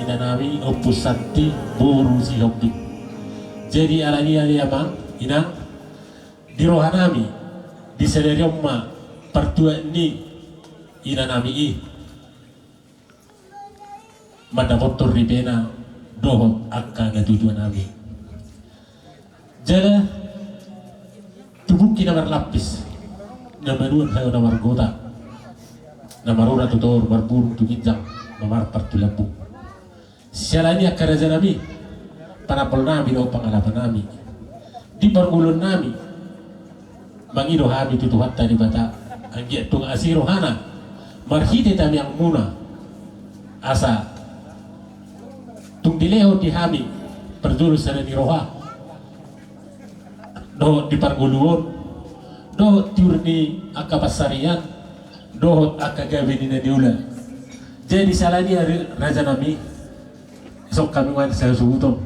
inanami opus santi boru si hokti. Jadi alani aliyama ina di rohanami di sederyomma pertua ni inanami i mada motor ribena dohot akka ngatujuan nami. Jala tubuki namar lapis namaruan hayo namar gota namarura tutor barburu tukijang namar partulabu sialani akaraja nami panapol nami do pangalapan nami di bargulon nami mangido habi tutuhat tadi bata anggi tung asiro hana marhite tami ang muna asa tung dileho di hami perdulu sana di roha do di parguluon do tiurni aka pasarian do aka gawin na diula. Jadi salani raja nami sok kami wan saya subuto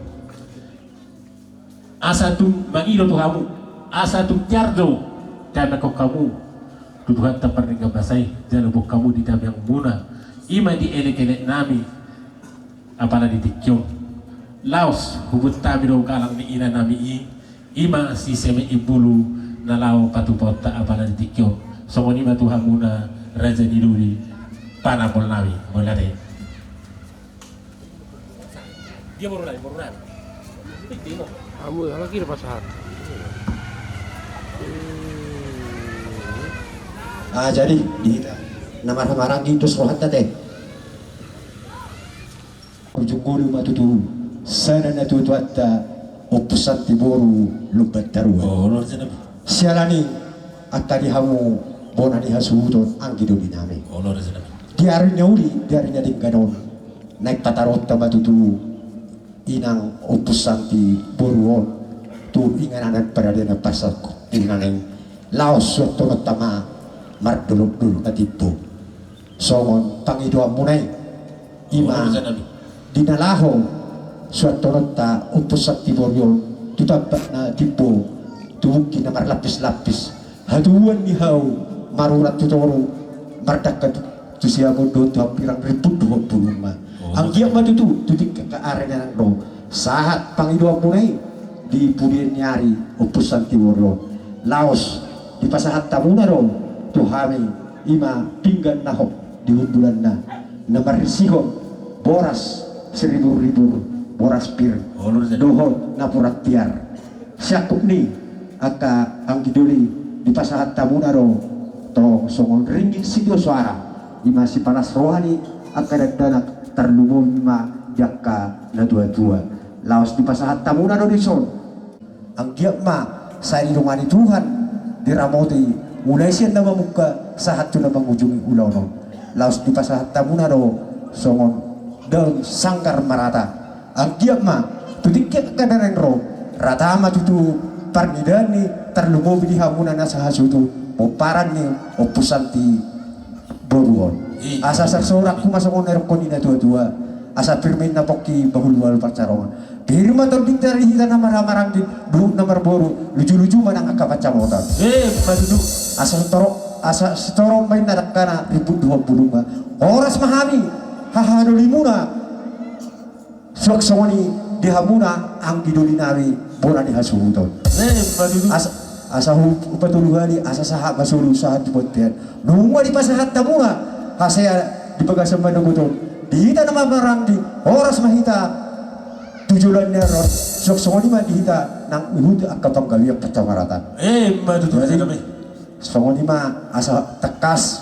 asa tu mangido tu kamu asa tu tiardo karena kau kamu tuduhan tapar dengan basai jangan buk kamu di dalam yang muna ima di elek-elek nami apalagi di tikyong laos hubut tabi do kalang ni ina nami i ima si seme ibulu nalau patupot ta apalagi di tikyong songoni matu hamuna raja niduri panapol nawi mulai dia baru lagi kamu lagi di pasar. Jadi di namar-namaran gitu surat tadi ujung gulu matutu sana natutu atta opusan tiboru lubat tarua oh raja nabi sialani atta dihamu bona dihasuton anggido dinami oh raja nabi diarinya uli diarinya dingganon naik tatarota matutu inang opusan tiboru tu inganan peradana pasarku inang laos suatu tama marduluk-duluk katipu songon pangidoan munay ima dinalaho suatu nota upusat tiboryo tutapak na tipu tubuki na marlapis-lapis haduan ni hau marurat tutoro mardakat tu siya mundo tu hampirang ribut 20 ma ang giyak matutu tutik kaarena ng do sahat pangidoan munay di pudin nyari upusan tiboryo laos di pasahat tamuna ro tuhami ima pinggan nahok di bulan na namarisiho boras 1,000 boras pir dohot napurat tiar siakup ni aka ang giduli di pasahat tamuna ro to songon ringgit sidio suara ima si panas rohani aka dagdanak terlumon ima jakka na dua-dua laos di pasahat tamuna ro di son ang giyak ma sa ilungani Tuhan diramoti mulai siya na mamuka sahat to na mangujungi ulaw no laos di pasahat tamuna ro songon daun sangkar marata ang giyak ma tudikyak kadarang ro ratama tutu parnidani terlumobi di hamuna na sa hasuto o paran ni opusan ti boruon asa sarsorak kumasakon na rokon ina dua-dua asa firmin na poki bahulwal parcarongan Birma tording dari hita na marang din dulu namar boru lucu-lucu manang akabaca motor masudu asa setoro main nadakana 2020 ma oras mahami hahano limuna suak sawani dihamuna ang gidulinawi bona ni hasuhuton masudu asa upatuluhani asa sahat masulu sahat dipotian nungwa di pasahat tamuna hasaya di pagasan manuguton di hita na marang din oras mahita tujuan nero sok songoni ma dihita nang uhud akapang gawi pacamaratan madu jadi songoni ma asa tekas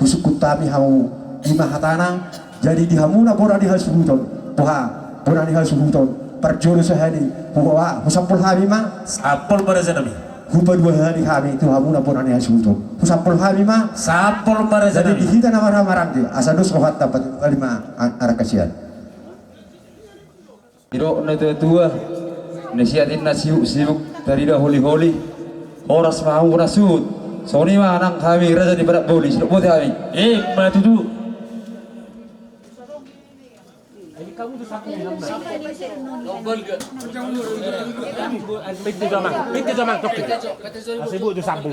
husuk kutami hau lima hatana jadi dihamuna bora dihasuhuton poha bora dihasuhuton perjuru sehari huwa husampul hami ma sapol pada nabi huba 2 hari kami itu hamuna bora dihasuhuton husampul hami ma sapol pada jadi dihita na marang di asa dos rohat dapat 5 arakasian Iro na tua nasihatin na sibuk dari dah holi oras mau rasut soni mah nang kami raja di barat boli sudah buat kami matutu Kamu tuh sapu yang Piti zaman tok. Asibu itu sapu.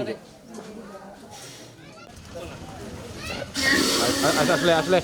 Asle.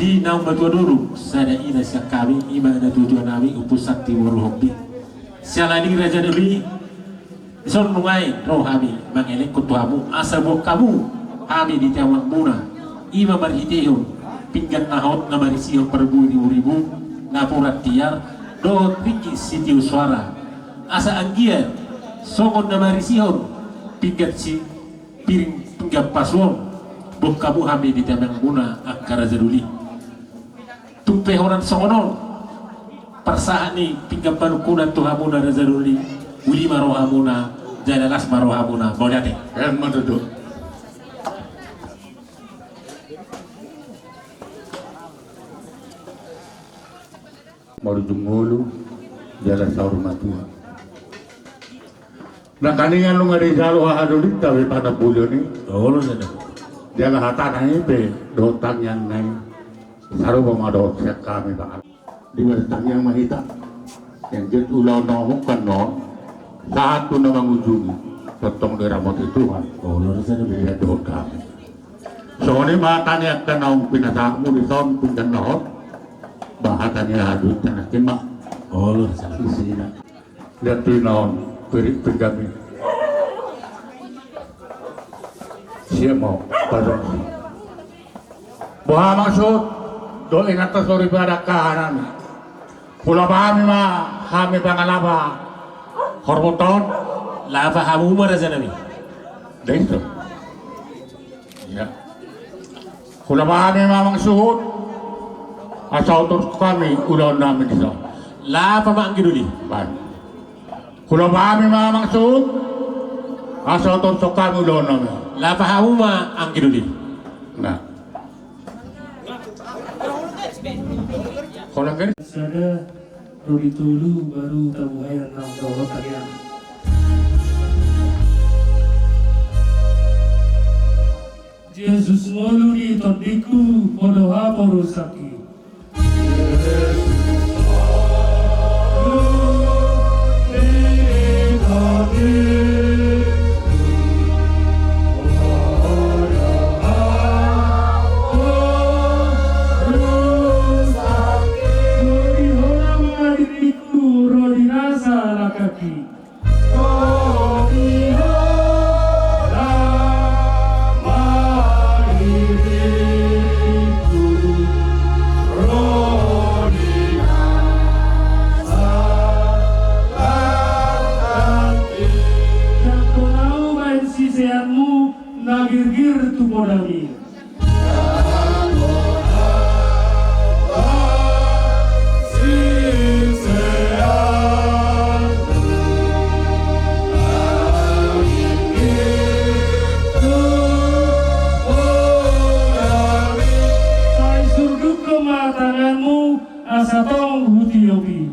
di naung batu dulu sada ina sia kami ima na tujuan nami upusat timur hobi sialani raja duli son nungai roh kami mangelek kutuamu asa buat kamu kami di tiawak muna ima marhitehun pinggan nahot na marisihon ribu ngapurat tiar do wiki sitiu suara asa anggian songon na marisihon pinggan si piring pinggan pasuon buk kamu kami di tiawak muna akar raja duli tumpe horan songonon persahan ni pinggam panukuna tuhamuna razaruli uli marohamuna jalalas marohamuna bolyate yang menduduk marujungulu jalan saur matua nah kaningan lu ngari jalo hadulit tapi pada bulio ni oh sana jalan hatan ini be dotang yang naik saru pemadot siap kami pak di westang yang mahita yang jet ulau nomok kan no saat tu nama ujung potong dari ramot itu kan oh sana dia dot kami soalnya matanya kan naung pinatamu di tahun pindah no bahatannya hadut tanah kemak oh sana isinya lihat tu naung perik pegami siapa mau padong bahwa maksud do ingat sorry pada kanan pula kami mah kami pangalaba hormoton lava hamu maraza nami dito ya pula kami mah maksud asal terus kami udah namin dito lava maanggiduli ban pula kami mah maksud asal terus kami udah namin lava hamu maanggiduli nah kalau kan Sada Ruli Tulu baru tahu air enam dolar kalian. Yesus moluri todiku podoha porusaki. Nagirgir tu podami. Sai surduk kematanganmu asatong hutiobi.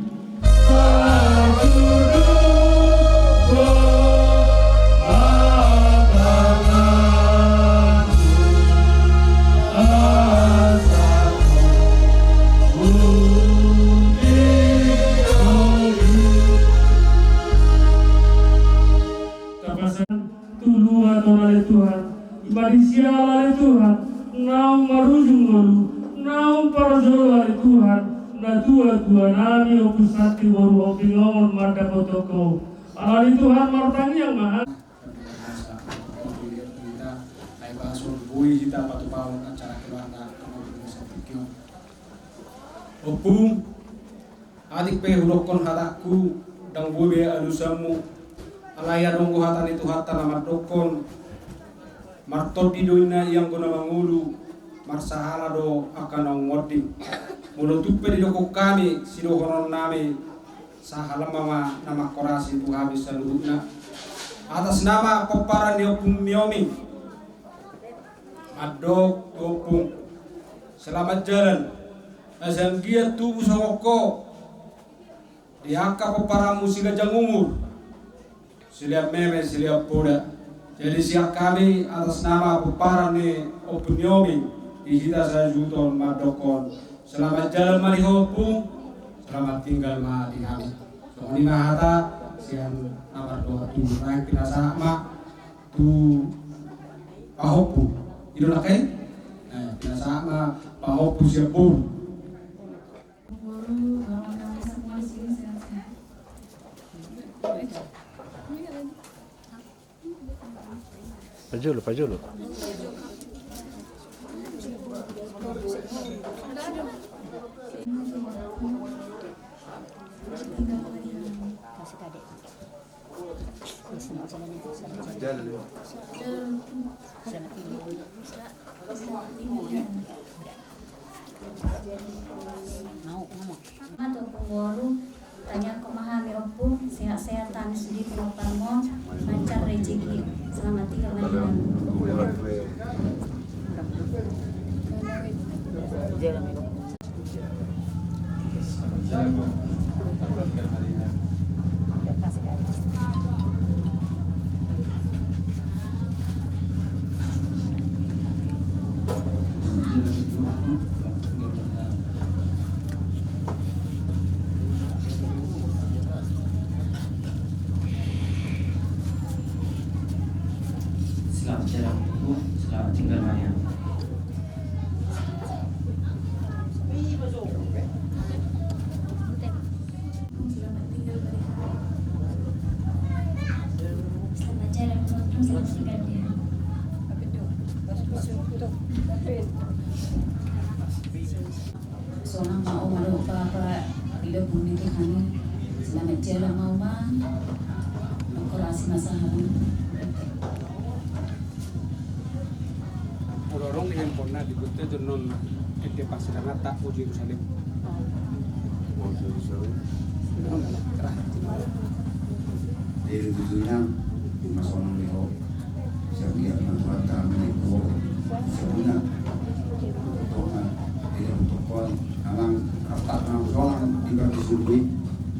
Manusia oleh Tuhan, naum marujung maru, naum para jolo oleh Tuhan, na tua nami opus sati waru opi ngomong marda kotoko. Alali Tuhan martangi yang maha. Kita ay basol buhi kita patupawon acara keluarga kemudian sa pikyo. Opung adik pe hulokon hataku dang buhi alusamu alaya donggo hatan itu hatan amat dokon martot di doina yang guna mangulu marsahala do akan ngodi mulo tuppe di doko kami sido honon nami sahala mama nama korasi tu habis saluduna atas nama peparan di opung miomi adok opung selamat jalan asal giat tubuh songoko diangka peparamu siga jangumur siliap meme siliap poda. Jadi siap kami atas nama peparan ni opiniomi dihita saya juton madokon. Selamat jalan mari hopung, selamat tinggal mari kami. So ini mahata siang nomor 2 naik kita sama tu pahopu. Itu nak kita sama pahopu siap pun. Pajulu. Atau pengwaru tanya memahami opung sehat-sehat tani sudi parmon lancar rezeki selamat tinggal Selamat jalan ibu, selamat tinggal Maya. selamat jalan untung selamat tinggal dia. Seorang mau malu apa hidup bumi Tuhan selamat jalan mau mah korasi masa halu. Orang yang pernah dibutuhkan jenon ente pasirangan tak uji Yerusalem. Dari ujungnya masalah leho, setiap manfaat kami leho, sebenarnya potongan tidak potongan, alang rapat nangsolan tiba disubui,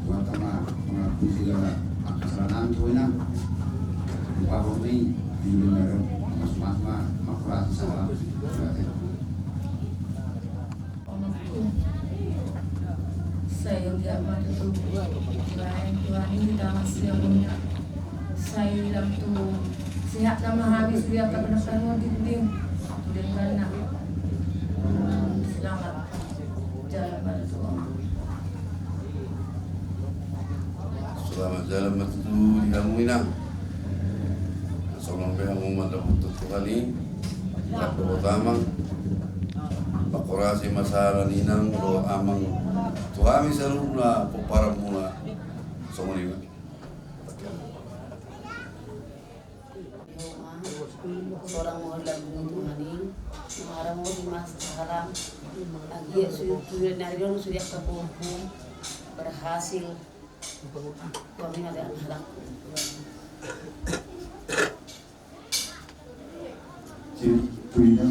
buat tanah mengaku segala kesalahan tuina, bahwa ini di negara mas makurat salah. Saya tidak mampu Tuhan ini dalam siapnya saya dalam tu sehat nama habis biar tak kena kena dinding dengan selamat jalan pada Tuhan. Selamat jalan bertutu di kamu ini. Assalamualaikum warahmatullahi wabarakatuh. Laku utama pakorasi masalah ninang lo amang tuhami selalu na popara mula somoni. Seorang mau dalam Tuhan ini, orang mau di masa sekarang lagi sudah dari dulu sudah kepupung berhasil. Kami ada anak. Jadi tuina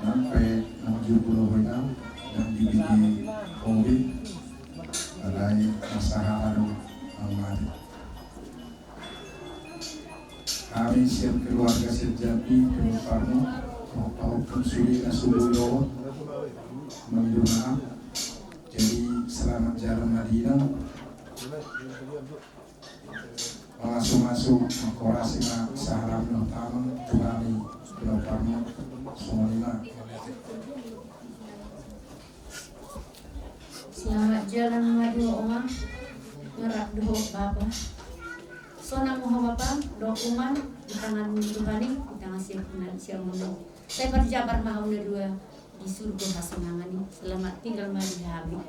sampai 70 dan dibikin COVID ada masalah anu amari. Kami siap keluarga sejati keluarga maupun suri nasubuyo mendoa. Jadi selamat jalan Madinah. Masuk-masuk korasi sahabat utama Tuhan Selamat jalan madu oma ngerak doh bapa. Sona moho bapa dokumen di tangan Tuhan di tangan siang menang. Saya berjabar mau dua di surga hasunangani. Selamat tinggal mari habib.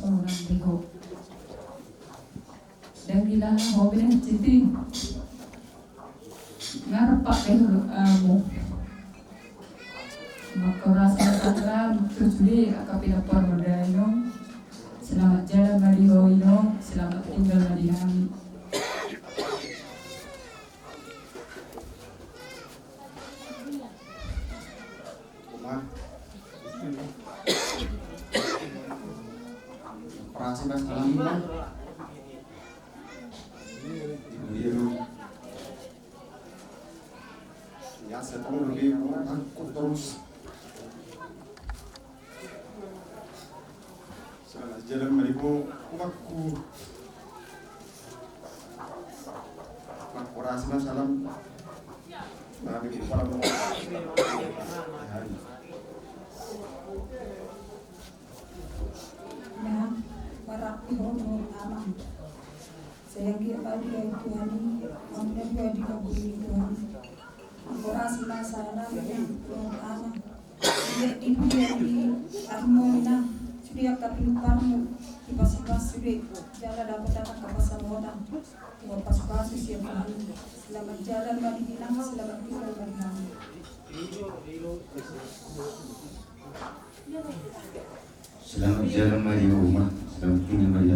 Orang bego. Dan gila hobi dan citi. Ngarpak kamu. Maka rasa sakram terjadi akapina parmodayong. Selamat jalan mari hoino, selamat tinggal mari habib. Operasi mas dalam ya setelah lebih angkut terus selamat jalan marimu umatku operasi mas dalam nabi para Ya, para pihak aman. Saya kira tadi Tuhan ini, kemudian juga dikabuli Tuhan. Orasi masalah yang aman. Dia ibu yang di Armona, sudah kapiluparmu di pas-pas sudah jalan dapat datang ke pasar modal. Buat pas-pas siap hari. Selamat jalan bagi bilang, selamat tinggal bagi kami. Selamat jalan mari rumah, selamat tinggal mari.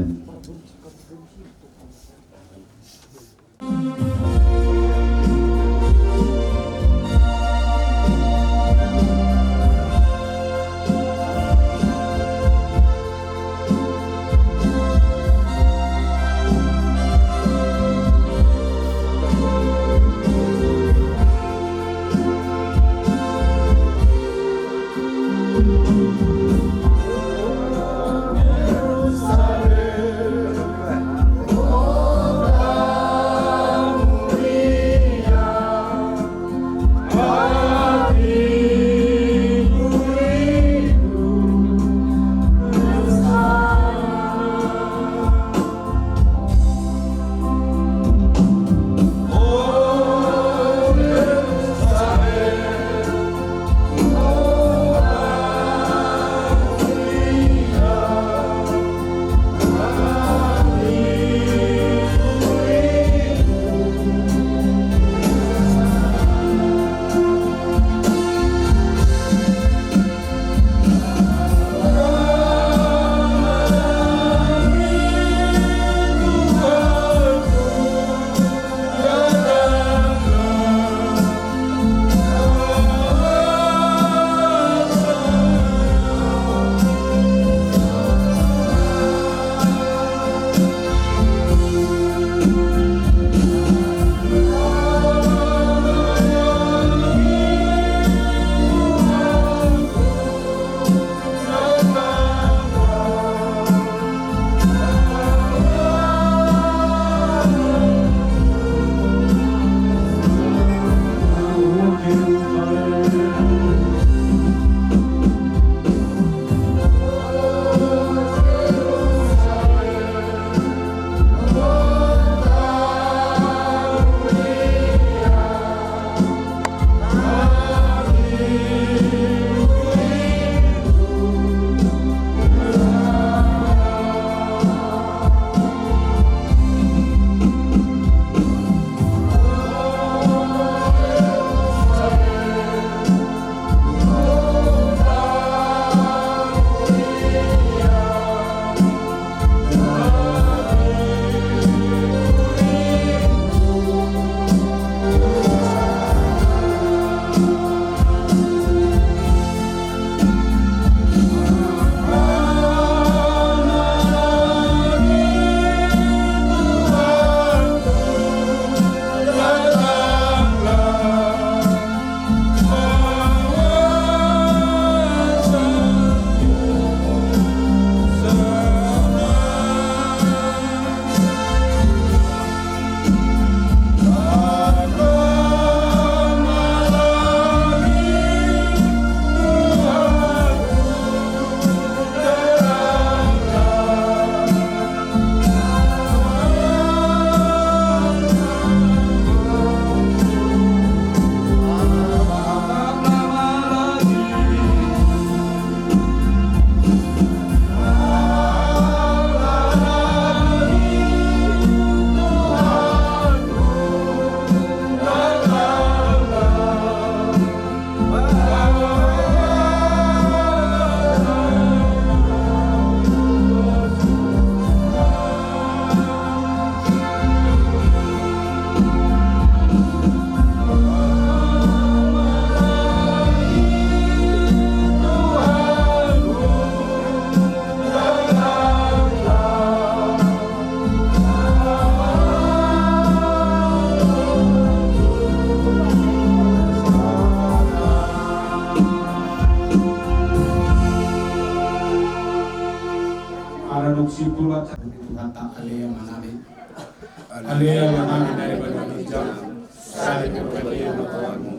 dari badan hijau, saya berbahagia Tuhanmu,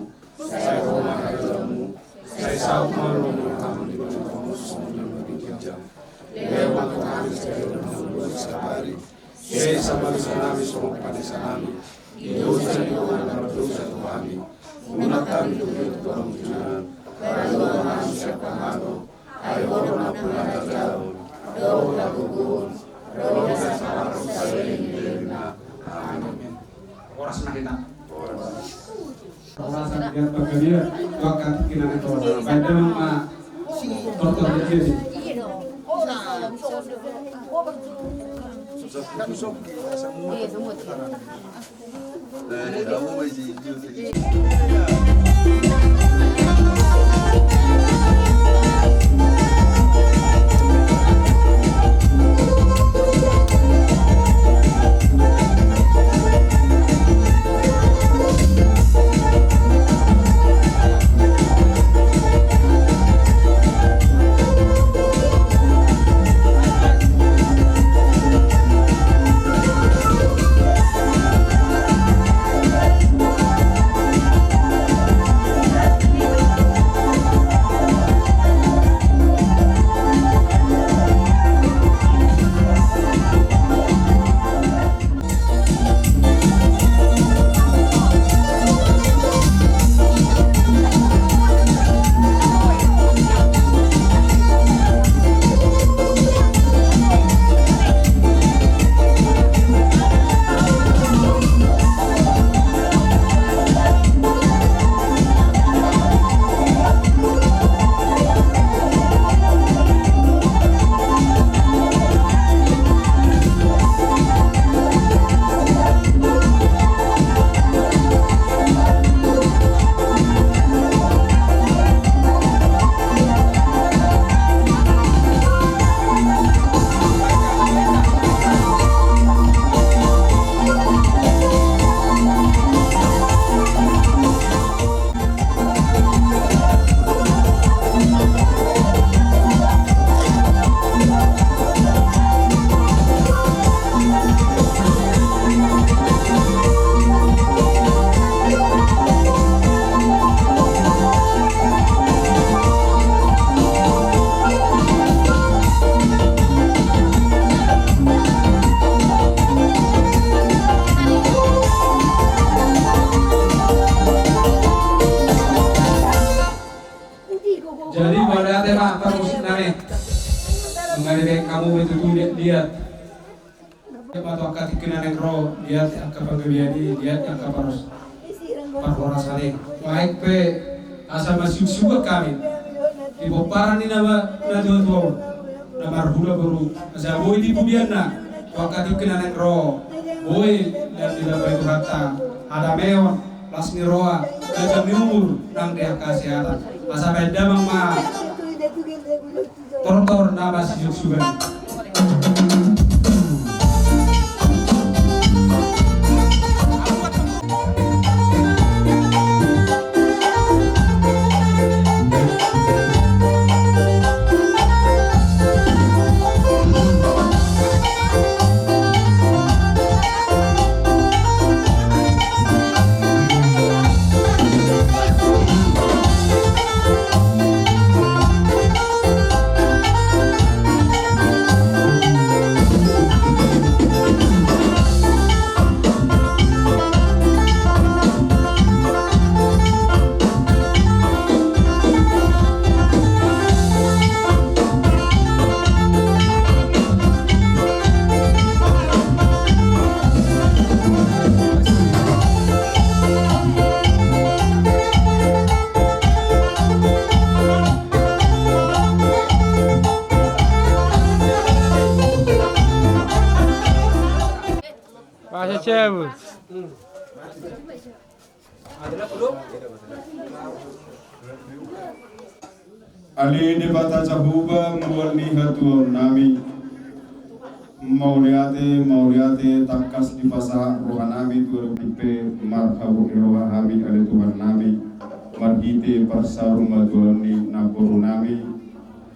saya rumah hajammu, saya saum malu kamu di badan kamu semuanya bagi hijau. Lewat Tuhan saya berdua sekali, saya sama sanami semua pada sanami, dosa di Tuhan dan dosa Tuhani, gunakan itu Tuhan Tuhan, baru manusia pahalo, ayo orang pulang jauh, doa gugur. Roda salah saling dilena. Amin. Orang senang kita. Orang senang dia bekerja. Doakan kita itu. Pada mama tortor jadi. Jadi pada tema musik nane mengenai kamu itu lihat atau akad kenangan roh lihat akad penggebiani lihat akad parhora saling baik pe asal masuk suka kami di boparan ini nama tua nama hula baru asal boy di bubiana akad kenangan roh boy dan di dalam itu kata ada meon lasmi roa dan umur nang dia kesehatan asal beda mama tortor nama sijuk sugan. Cewek. Ali di bata cahuba muwalni hatu nami mauliate takas di pasah roha nami tu pipe marhabu roha nami ale Tuhan nami marhite parsaruma duani naboru nami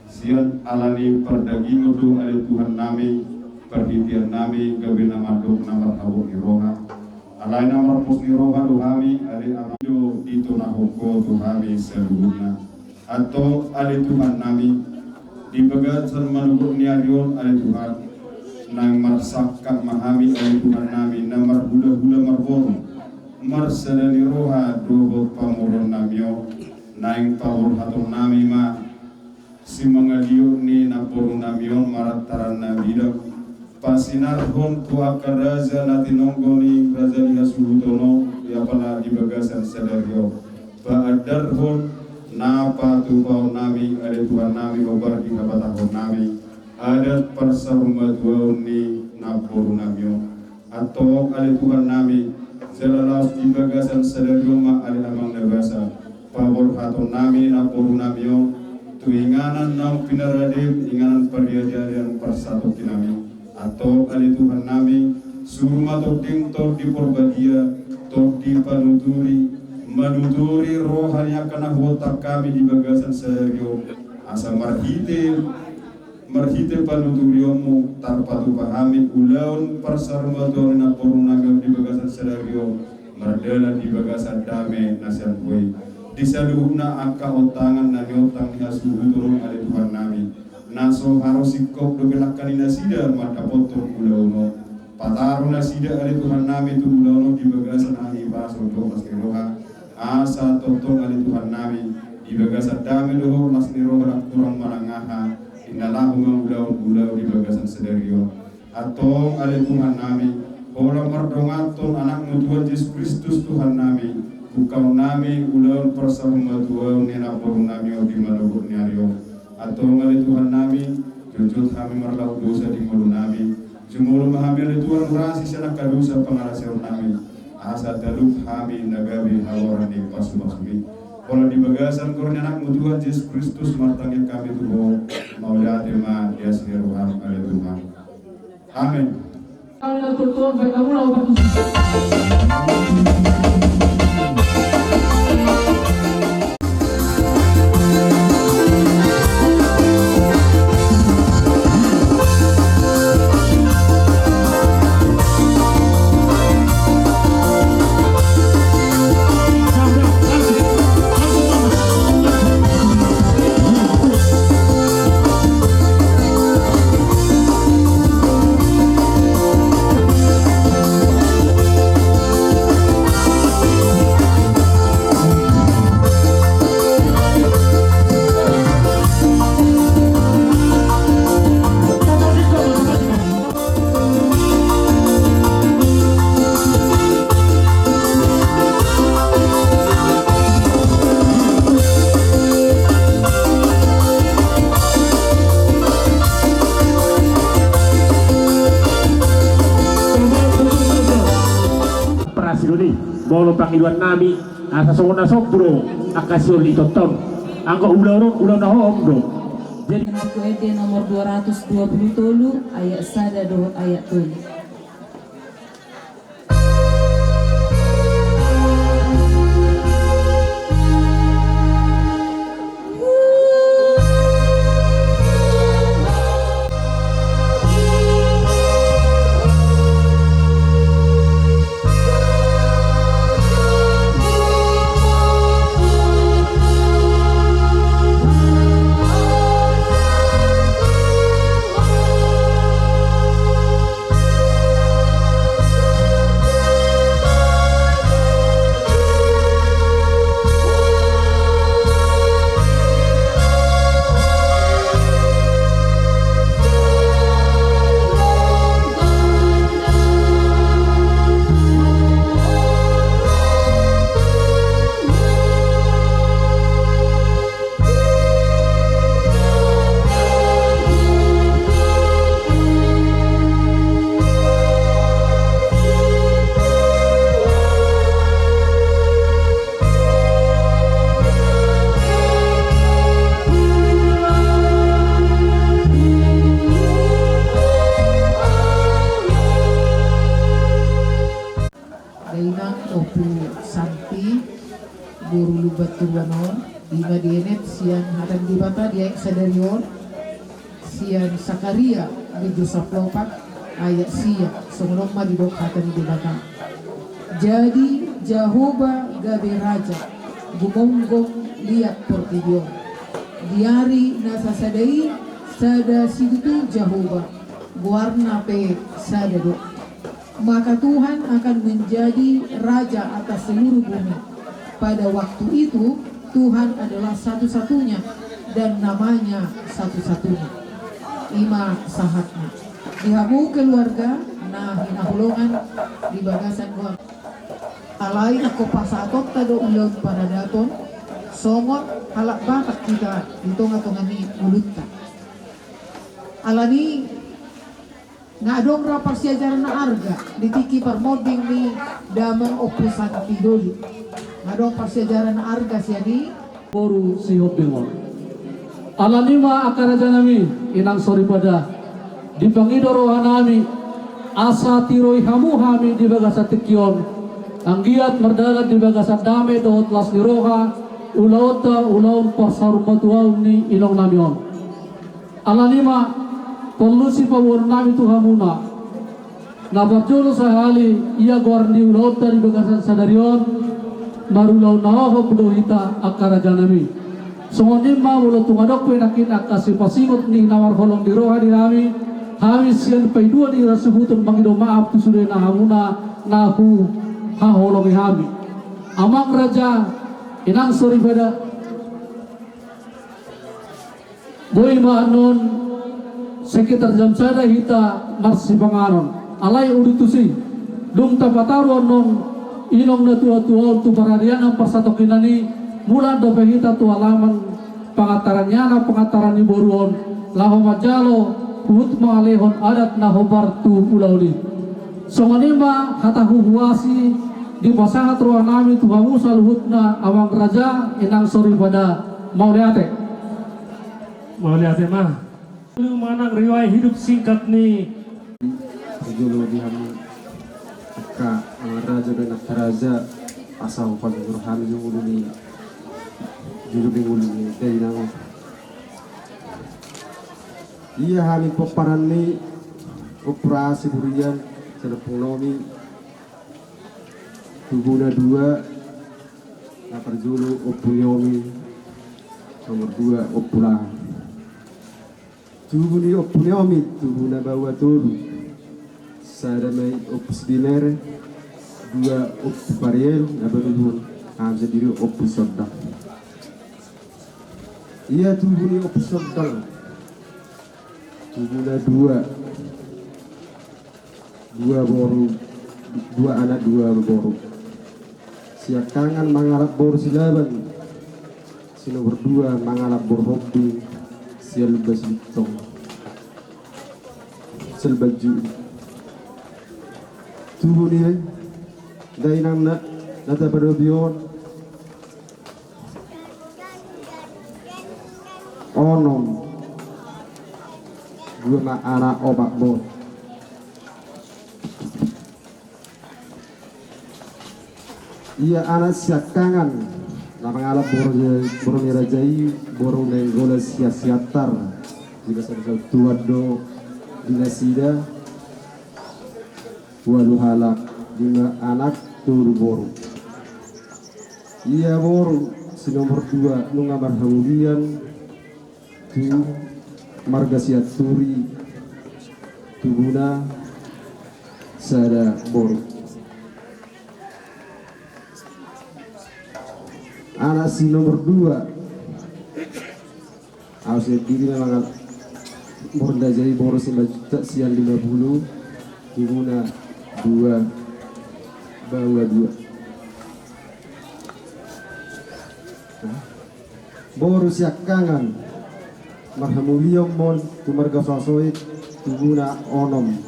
sian alani perdaging ale Tuhan nami perhitian nami gabina maduk na marhabu roha Alaina marpus ni roha Tuhami ali amido dito na hoko Tuhami seluruhnya atau ali Tuhan nami di bagat sermanugur ni arion ali Tuhan nang marsakak mahami ali Tuhan nami namar hula-hula marboro marsadani roha dogo pamuron namio naing pawur hatong nami ma si mangaliyo ni naporon namio marataran nabida pasinar hon tuaka raja natinonggoni raja liha suhutono ya pala di bagasan sadario baadar hon napa tu bau nami ada Tuhan nami babar di kabatahon nami adat persaruma dua ni naporu namio atau ada Tuhan nami selalas di bagasan sadario ma ada amang nagasa pabor haton nami naporu namio tu inganan nang pinaradim inganan perdiajarian persatu kinami atau kali Tuhan nami surma toding tor di porbadia tor di panuturi manuturi rohanya kana hotak kami di bagasan serio asa marhite panuturiomu tanpa tu pahami ulaun persarma dorina porunagam di bagasan serio mardana di bagasan dame nasian kue di saluhna angka otangan na nyotang di asuhu turun kali Tuhan nami naso harus ikop dobelakkan nasida mata potong ulauno pataru nasida ali Tuhan nami tu ulauno di bagasan ahi baso do masniroha asa totong ali Tuhan nami di bagasan dame doho masniroha kurang manangaha inalahu ulau di bagasan sederio atong ali Tuhan nami ola mardongaton anak Tuhan Yesus Kristus Tuhan nami bukau nami ulaun persama Tuhan nena porun nami di malogur niario atau ngali Tuhan nami jujur kami marlau dosa di mulut nami jumur mahamil Tuhan merasi sana kadosa pengarasian nami asa taluk kami nagabi hawaran di pasu-pasumi kalau di bagasan korun anak Tuhan Yesus Kristus martangnya kami tubuh maulati ma diasni roham oleh Tuhan amin. Bolo pangiluan nami asa sona sobro akasio litoton angko ulau na homdo jadi aku ede nomor 220 ayat sada doh ayat tuh. guru batuanon di Madienet siang hadang di bata dia sadarion siang Sakaria di Josaplopak ayat siang sebelum madidok hatan di bata Jadi Jahoba gabe raja gumonggong liat portidion diari nasa sadai sada situ Jahoba guarna pe sada do. Maka Tuhan akan menjadi raja atas seluruh bumi. Pada waktu itu Tuhan adalah satu-satunya dan namanya satu-satunya. Ima sahatnya dihamu keluarga nah hinahulungan di bagasan gua alai ako pasatot tado ulon pada daton songot halak batak kita ditonga-tonga ni mulutta alani ngadong rapar siajaran na arga ditiki parmoding ni damang opusan tidoli ngadong parsiajaran na arga siani boru sihop bingon alanima akaraja nami inang sori pada dipangido rohanami asa tiroi hamu hami di bagasa tikion anggiat merdagat di bagasa dame dohot las diroha ulaota ulaun pasar matuaun ni inong namion alanima polusi pawon nami tu hamuna nabarjolo sahali ia guardi ulaota di bagasa sadarion marulau nawaho budohita akaraja nami songonima mulo tungadok penakin akasi pasingot ni nawar holong diroha di nami Hamis sian paidua di rasubutun mangido maaf tu sudah nahamuna nahu haholongi hami amang raja inang sori pada boy maanon sekitar jam sada hita marsi panganon alai uditusi dum tapataru non inong na tua-tua tu paradian ang persatokinani mula do hita tu alaman pangatarannya na pangataran ni boruon laho majalo Hut malehon adat na hobar tu ulauli. Songanima hatahu huasi di pasangat ruang nami tu hamu saluhutna awang raja inang sori pada mauliate. Mauliate mah. Lu manang riwayat hidup singkat nih. Julu di hamu ka raja dan raja asal pada rohani julu ni julu ni dari nang iya hani peparan ni operasi burian sedepung nomi tuguna 2 napar julu opuliomi nomor 2 opula tuguni opuliomi tuguna bawa tulu sadamai opus dinere 2 opus pariel nabarulun hamza diri opus sodang iya tuguni opus sodang tuguna 2 boru 2 anak 2 boru siap kangen mangalap boru silaban si nomor 2 mangalap boru hobi sial lebas litong selbaju tubuh ni dai nang na nata padobion onom dua anak obat bor iya anak siap kangen nama ngalap boro ni rajai boro nenggola siatar jika saya tua do dinasida walu halak 5 anak turu boro iya boro si nomor 2 nungamar hamulian tu marga siat turi tuguna sada boru anak si nomor 2 harusnya diri memang borda jadi boru 5 juta sian 50 tuguna 2 bawa 2 boru siak kangen marhamuliom mon tumarga sasoit tuguna onom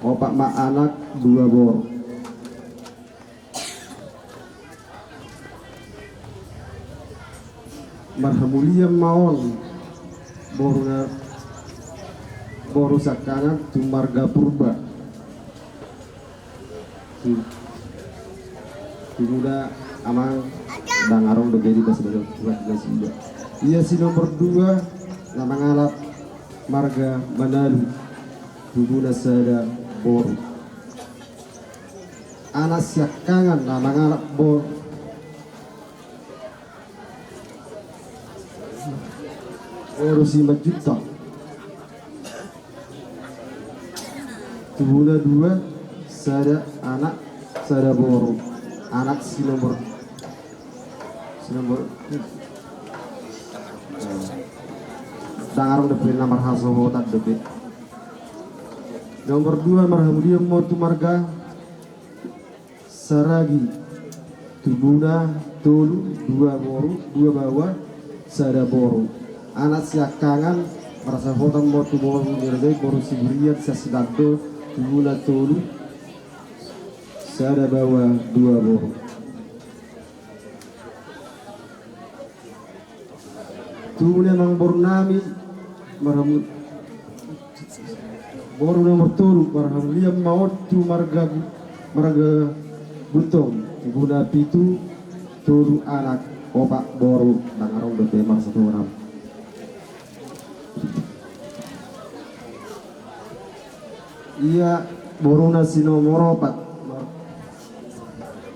opak mak anak 2 bor marhamuliom maon boru sakangan tumarga purba tuguna amang dan arong begini sebagai buat juga. Ia si nomor 2 nama ngalap marga Manalu tuguna sada boru anak siakangan na mangalap bor si majuta. Tubuna dua sada anak sada boro anak si nomor dangarong dapet nomor haso tak dapet. Nomor 2 marhamudia motu marga saragi tubuna tolu dua boro dua bawah sada boro anak siakangan merasa hotang motu boro nirgai boro siguriat sasidado tubuna tolu sada bawah dua boro. Tubuna mang bornami marhamud boro nomor tolu marhamudia motu marga butong tubuna pitu tolu anak opak boro dangarong dope mar 1 orang. Iya borona sino moropat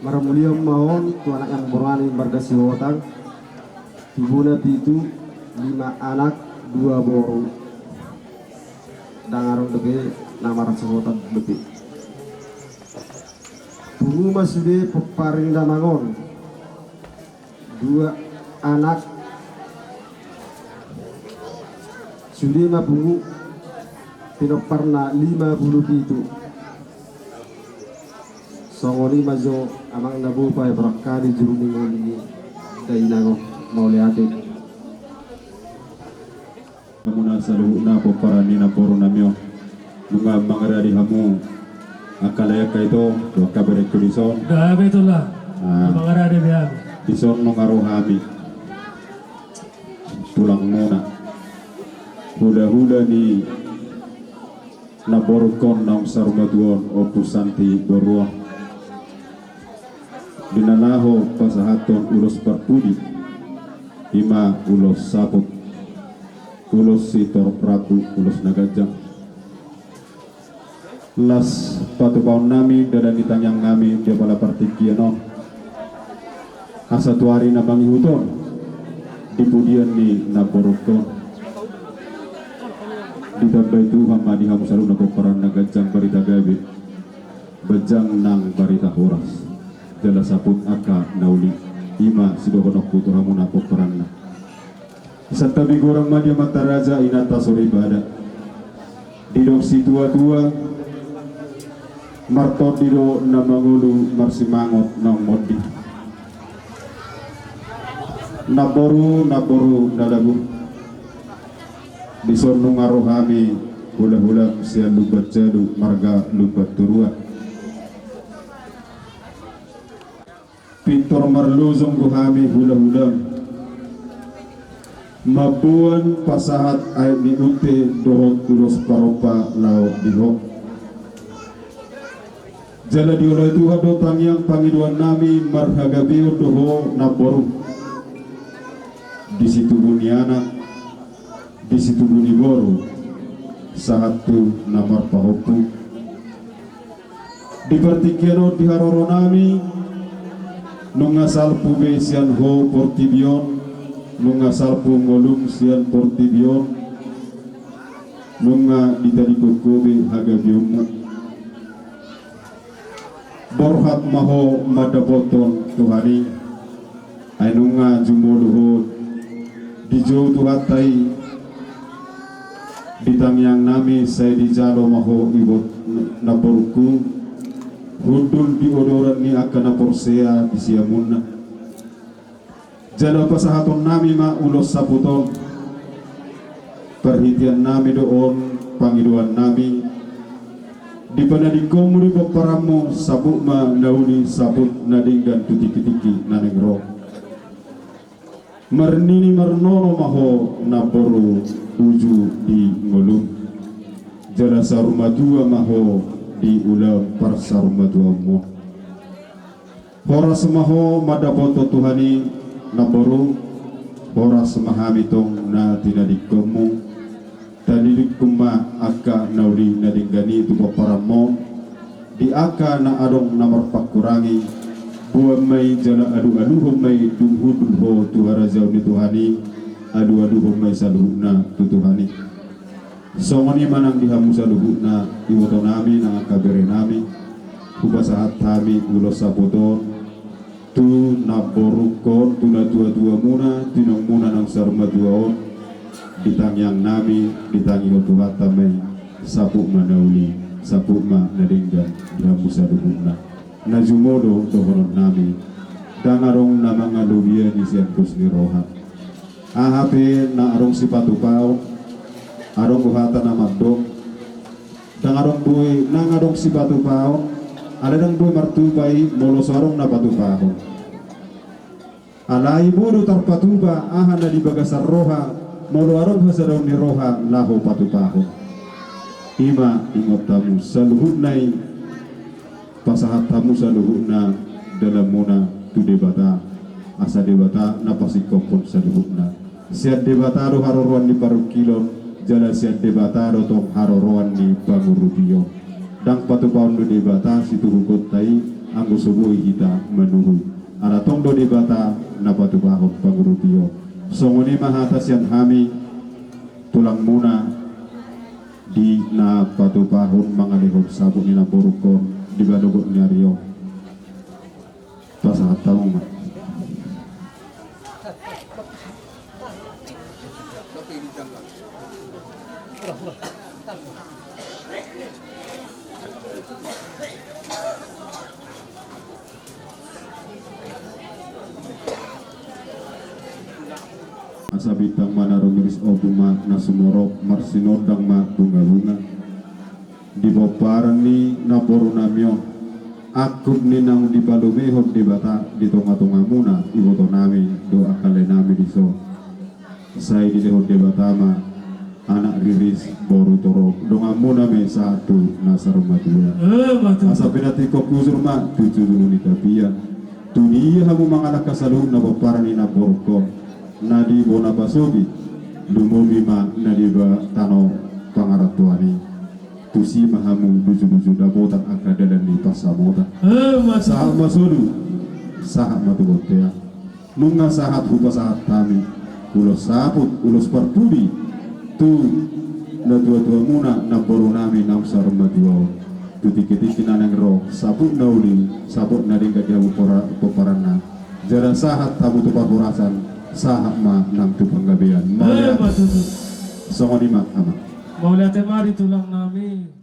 maramuliam mahon tu anak yang borani marga siwotang tubuna pitu 5 anak 2 boro dangarong dope namar siwotang dope. Bungu masude peparing damangon 2 anak sude bungu pinoparna 57 songoni mazo amang nabu pai berakali juruni ngoni dainago mauliate muna salu na peparani na poro namyo bunga mangari hamu akalaya kaito do kabare kulison dah betullah mangara de biar ison mengaruhami tulang muna hula-hula ni naborokon nang sarmaduon opusanti boruah binanaho pasahaton ulos parpudi 5 ulos saput ulos sitor prabu ulos nagajang las patubaon nami dadan ditanyang nami dia pala partikiano asa tuari na mangihuton dipudian ni naborokon ditambah Tuhan madiham selalu napoparan nagajang barita gabi bejang nang barita horas jala saput aka nauli 5 sidokonok putu hamu napoparan na santa bigorang madia mataraja inata sore ibadah didok si tua-tua martot dido namangulu marsimangot nang modi naboru nadagu disonu ngaruhami hula-hula sian lubat jadu marga lubat turua pintor marluzong ruhami hula-hula mabuan pasahat ay niute dohot ulos paropa lao diho jala diolay Tuhan dotang yang pangiduan nami marhagabiyo doho naboru di situ buniana di situ buni boro satu namar pahopu di pertikeno di haroro nami nungasal pube sian ho portibion nungasal pu ngolum sian portibion nunga ditadi kokobe hagabiumu borhat maho madaboton tuhani ay nunga jumoluhod di jauh tuhatai ditang yang nami saya di jalo maho ibot naborku hudul di odoran ni akan naporsea di siamunna jalo pasahaton nami ma ulos saputon perhitian nami doon pangiduan nami di panadingkomu di paparamu sabuk ma nauni sabut nading dan tutiki-tiki nanegro marnini marnono maho naboru uju di ngolum jala sarumadua maho di ulam par sarumadua mo horas maho madaboto tuhani naboru horas mahamitong na tinadikomu tadidik kuma aka nauli nadinggani tu paparamo di aka na adong namar pakurangi buat may jana adu may duhu tuhara jauh ni Tuhani adu may saluhna tutuhani songoni manang dihamu saluhna iwoto nami na kabere nami hubasahat kami ulos sapoton tu naborukon tu na dua muna tinong muna ng sarma duaon ditangyang nami ditangi utuhat tamay sapu manauli sapu ma nadinggan dihamu saluhna na jumodo tohonon nami dangarong na mga lubiya ni Siantos ni Roha ahape na arong sipatupaw arong buhatan na magdong dangarong buhay nang arong sipatupaw aladang buhay martubay molos arong napatupaw alay modo tarpatuba ahan na dibagasar Roha molo arong hasaraw ni Roha laho patupaw ima ingot tamu saluhunay pasahat tamu saluhuna dalam muna tu debata asa debata napasik kompon saluhuna siat debata ro haroruan ni parukilon jala siat debata ro tong haroruan ni pangurubio dang patu paun do debata situ hukut tai anggo subuhi kita menuhu ara tong do debata napatu bahok pangurubio songoni mahata sian hami tulang muna di na patu pahun mangalihon sabuk ni naborukon di badogo ni Aryo pasahat tamu mat asabitang mana rumiris obuma nasumorok marsinodang ma bunga-bunga di boparan ni naboru namyo akub ni nang di balumehon di bata di tonga-tonga muna iboto nami doa kale nami diso say di dehon di batama anak riris boru torok donga muna me satu nasar madua asapin ati kokusur ma tujuh dulu ni tapian dunia hamu mangalak kasalun na boparan ni naborko nadi bona basobi lumobi ma nadi ba tano pangaratuani tusi mahamu duju dabotan akadalan di pasamota sahat masudu sahat matubotea nunga sahat hupa sahat kami ulos saput ulos parpudi tu na tua muna na boru nami nam sarma duao tu tiki nanang ro saput nauli saput nading kadiamu poparana jara sahat tabu tu parpurasan sahat ma nam tu panggabean songoni mak ama mau lihat temari tulang nami